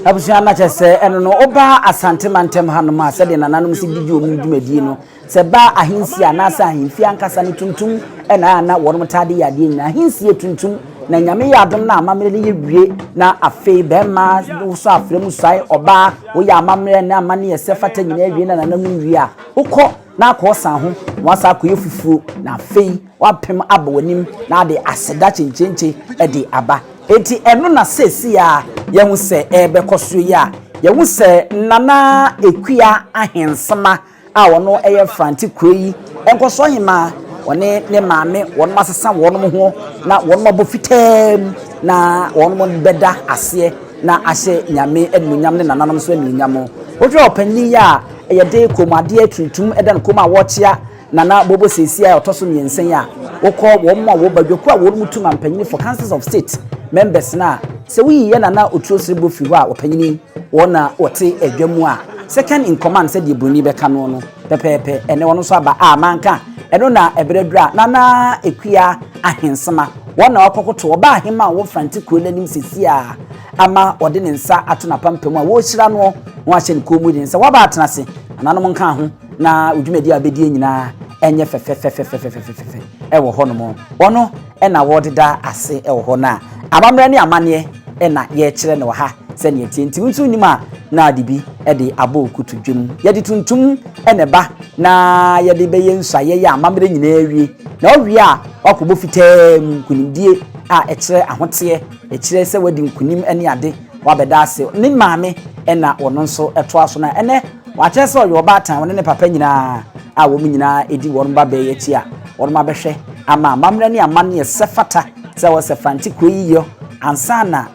abusua na kyɛ sɛ ɛno no oba Asantehemaa ntɛm hanom a sɛdeɛ nananom si didi ɔmu dwumadie no sɛ ba ahensi anaasɛ ahemfi ankasa ne tuntum ɛna ana wɔnom tade yɛ adeɛ nyinaa ahensi tuntum na nyame yɛ adom na amammerɛ ne yɛ wie na afei bɛrima so afrɛ mu sae ɔbaa woyɛ amammerɛ na amane yɛ sɛ fata nyinaa wie na nananom wie a wokɔ na akɔ san ho wasa akɔyɛ fufuo na afei wapem aba w'anim na ade aseda kyenkyenkye ɛde aba enti ɛno na sɛsi a yɛhu sɛ ɛbɛkɔ so yi a yɛhu sɛ nana ekua ahensema a wɔno ɛyɛ franti kuro yi Nkosuohemaa wɔne ne maame wɔnom asesa wɔnom ho na wɔnom abɔ fitam na wɔnom bɛda aseɛ na ahyɛ nyame anuonyam ne nananom so anuonyam wotwe ɔpanyin yi a ɛyɛ de komadeɛ tuntum ɛda no koma a wɔkyea nana bobo sesi a ɔtɔ so mmiɛnsa a wokɔ wɔn a wɔbadwako a wɔnom tu mampanyin for councils of state members na sɛ woyi yɛ nana otuo srebo fi hɔ a ɔpanyin wɔn na wɔte adwa mu a second in command sɛ deɛ broni bɛka no no pɛpɛɛpɛ ɛne wɔn nso aba a manka ɛno na ɛbrɛ dura nana ekua ahensema wɔn na wɔkɔkoto ɔba ahema a wɔfranti kuro n'anim sesi a ama ɔde ne nsa ato na pampam a wɔhyira no wɔn ahyɛ ne kɔn mu de nsa wɔba atena se ananom nka ho na odwumadi a bɛdie nyinaa ɛnyɛ fɛfɛfɛfɛfɛfɛfɛ ɛwɔ hɔ nom ɔno ɛna wɔdeda ase ɛwɔ hɔ na amammerɛ ne amanneɛ ɛna yɛkyerɛ no wɔ ha sɛ ne yɛtie nti nso nim a na ade bi ɛde abɔ okutu dwem yɛde tuntum ɛna ba na yɛde bɛyɛ nsuayɛ yɛ amammerɛ nyinaa wie na ɔwie a wakɔbɔ fitaa mu nkunimdie a ɛkyerɛ ahoteɛ ɛkyerɛ sɛ wadi nkunim ɛne ade wabɛda ase ne maame ɛna ɔno nso ɛtoa so na ɛnɛ wakyerɛ sɛ ɔyɛ ɔbaatan wɔne ne papa nyinaa a wɔn nyinaa edi wɔn ba bɛyɛ akyi a wɔn abɛhwɛ ama mamre ne amane sefata se wo sefanti koyiyo ansana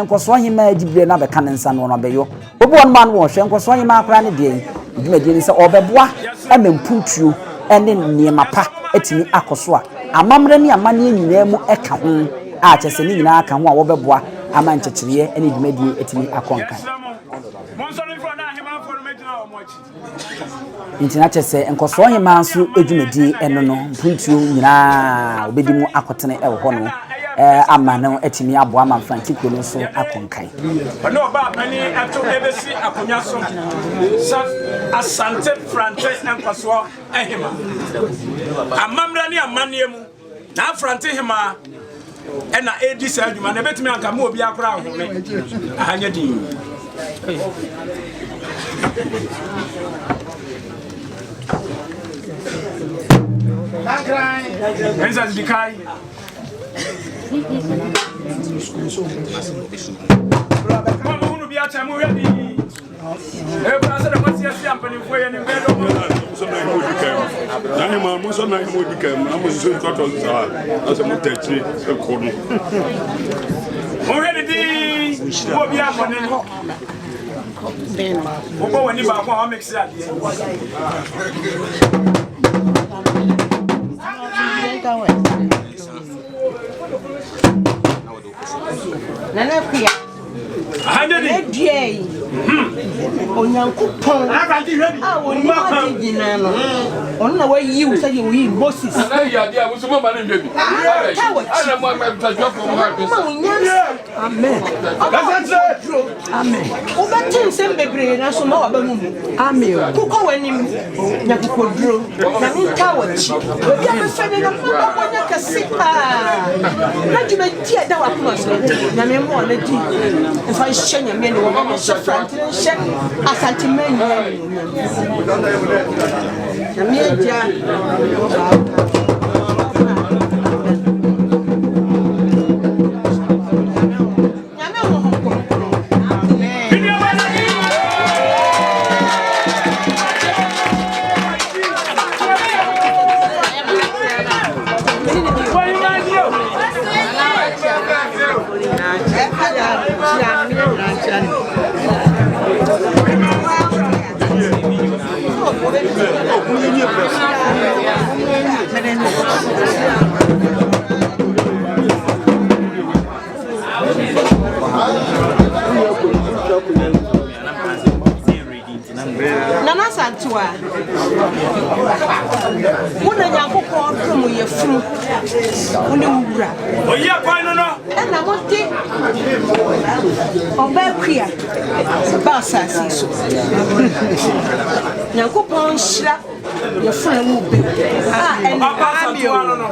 Nkosuohemaa Abibirem na beka nensa no no beyo obi won man wo hwe Nkosuohemaa akra ne de dwumadi ni se obeboa emempuntuo ene niema pa etimi akoso a amamre ne amane nyina mu eka ho a kyese ne nyina aka ho a wobeboa ama nkyekireye ene dwumadi etimi akonkan Intina kyese Nkosuohemaa nso edwumadi eno no mpuntuo nyina obedi mu akotene ewo ho no ama no etimi abo ama Frankie Kolo so akonkan no ba pani ato ebesi akonya so sa Asante Nkosuohemaa amamra ni amane mu na Asantehemaa ena edi sa adwuma na betimi anka ma obi akora ahome ahanya din Enza dikai Mama unu bi acha mu ready brasa da masi asi ampani fo ye ni bedo so na mo dikai na he ma mo so na mo dikai na mo so toto za asa mo techi e ko no mo ready wo bi amone mo bo wani ba ko ha mix ya Nana kuya. Edie. Onyankopon. Ah, onima digina no. Onna wa yiwu say you Moses. Na ya dia wo so mo ba ne ndwe bi. Ana mo ma tajwa ko mo ha pesa. Amen. Amen. Obatin sem bebre na so ma wa ba mu. Amen. Kuko wanim nya kukodro. Na mi ka wachi. Obi abefene na ma ba nya kasipa. Na djuma dia da wa kuma so. Na me mo na di. If I shanya me no wo so Franti she Asante menu. Na me dia Nana Santua. Muna Nyankopon from ye fru. Muna wura. Oya kwano no. Na monte. Obakuya. Basa siso. Nyankopon shira ye fru mu be.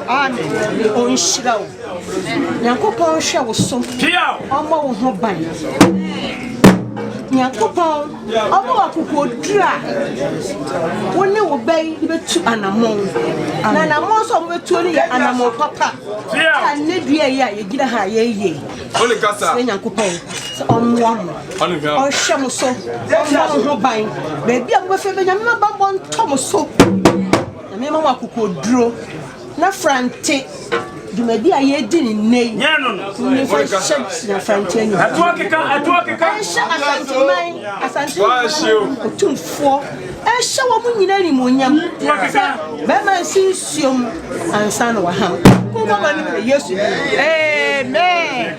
Amen. On shira. Nyankopon hwe wo so. Omo wo ho ban. Nyankopon omo akukudra woni wo bai betu anamon na anamon so betu ni anamon papa ane dua ya ye gida ha ye Ole kasa Nyankopon omo o hwemo so omo ho ban be bia mo befe be nyame ba bon tom so na me mama akukudro na Franti Dumedi aye di ni nei. Ni fa shek na Franti. Atuakeka. Asante otumfo. Ehye wo mu nyina ni monyam. Be ma sinsiom ansa na wa ham. Ko ba ni Yesu. Amen.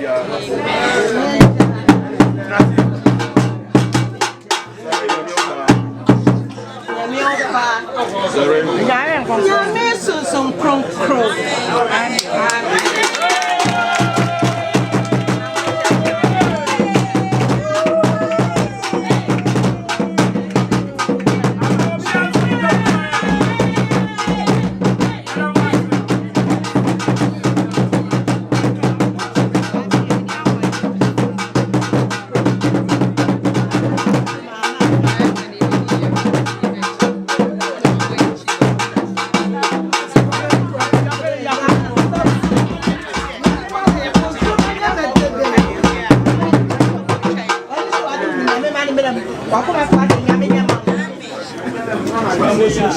Nyame so kronkron.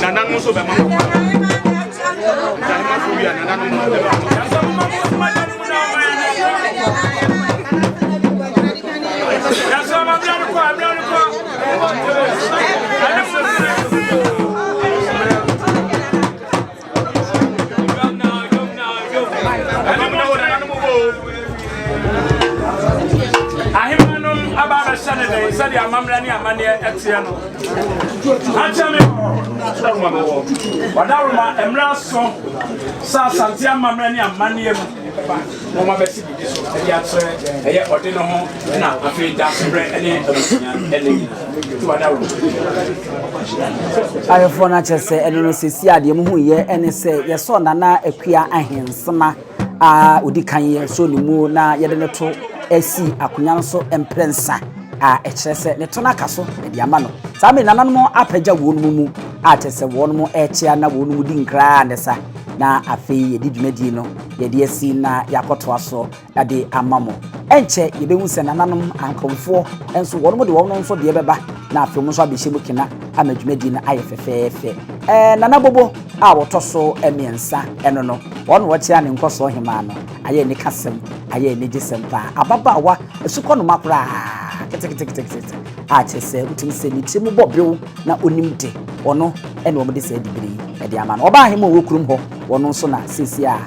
Nana so be mama. Said Amamlani Amani Etiano. Achame Wadaruma Emraso Asante Amamlani Amani Mama Bessie Yatre Ordino na afi dasebre ene to Wadaruma ayefo na chese eno no sesi ade mu hu ye ene se ye so nana akua ahensema a odi kan ye so ni mu na ye de ne to esi akunya so emprensa a echese ne to na kaso e dia ma no sa me nananom apagya wonu mu a chese wonu mu echia na wonu mu di nkra ne sa na afi ye di dwumadi no ye de esi na yakoto aso ade amamo enche ye behu se nananom ankomfo enso wonu mu de wonu nso de beba na afi mu so abehye mu kina amadwumadi na ayefefefe nana bobo a wotoso emiensa eno no wonu wo chia ne Nkosuohemaa no aye ne kasem aye ne gisempa ababawa esuko no makura kete a chese utim se ni timu bobrew na onimde ono ene omde se dibiri e de ama no oba hemo wokurum ho wono so na sisi a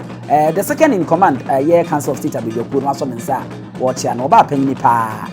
the second in command ye council of state Abibirem no aso mensa wo chia no oba panyini pa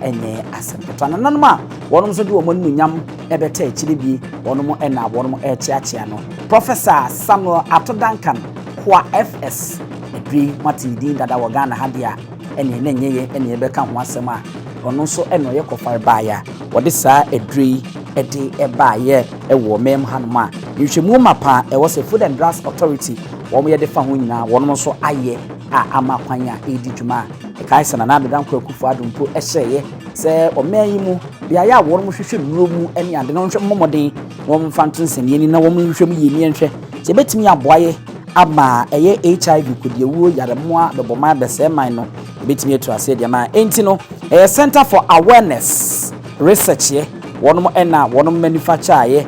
enye asempeto nanom a wono so de wo monu nyam ebeta akire bi wono mo ena wono mo chia no Professor Samuel Duncan kwa FS edri matidi dada wo Ghana hadia ene na nyeye ene ebeka ho asem a ono so eno ye kofar baaya wode saa edri ede ebaaye ewo mem hanoma yehwemu mapa e was a Food and Drugs Authority wo mo ye de fa ho nyina wono so aye a amakwanya edi dwuma e kai sana na adan kwa kufu adumpo ehyeye se omayi mu bia ya wono mo hwehwe nuro mu ene ade no hwehwe momoden wo mo fantunsen yeni na wo mo hwehwe mu yeni enhwe se betimi aboaye ama eye HIV kudiewu yaremoa beboma beseman no betimi etu ase de ma enti no Center for Awareness Research ye wonom ena wonom manufacture ye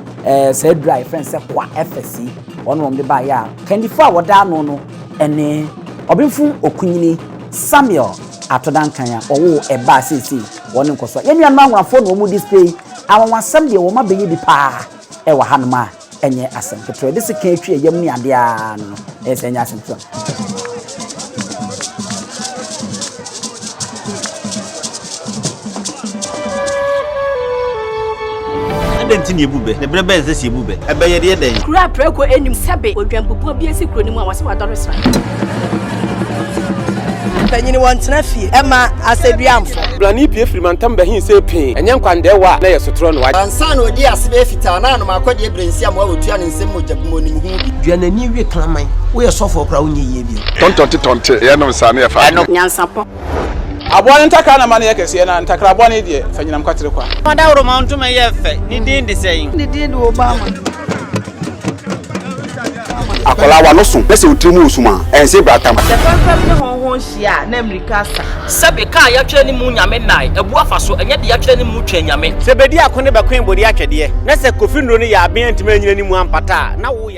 say dry friends kwa FSC wonom de ba ya kandifa woda no no ene obinfu okunyini Samuel Duncan ya owo eba sisi wonom koso yenu anwanwafo no mu display awanwasam de wo ma beye bi pa e wa hanoma enye asempeto de se kan twa yam ni ade a no enye asempeto Dentini ebube ne brebe eze ebube ebe ye de den kura preko enim sebe odwampopo bi esi kuro ni mu a wase wadore sra panyini wontena fie ema aseduamfo blani pie frimantam be hin se pin enye nkwandewa na yesotro no ansa na odi asebe fita na no makode ebrensi am wa otua ne nsem mojabumo ni mu duanani wie klaman wo yesofo kra wonye ye bi tontonte ye no nsa na ye fa NYANSAPO abone ntaka na mane yekese na ntakra abone de fanyinam kwatere kwa odawro ma ntuma ye fe ni din de sein ni din de Obama akola wa no so pese utrimu usuma ense bratam the problem ne honhon hia na America sa sebe ka ya twa ni mu nyame nai ebu afaso enye de ya twa ni mu twa nyame sebedi akone bakwen bodi atwede na se kofi nro ni ya aben ntima nyina ni mu ampata na wo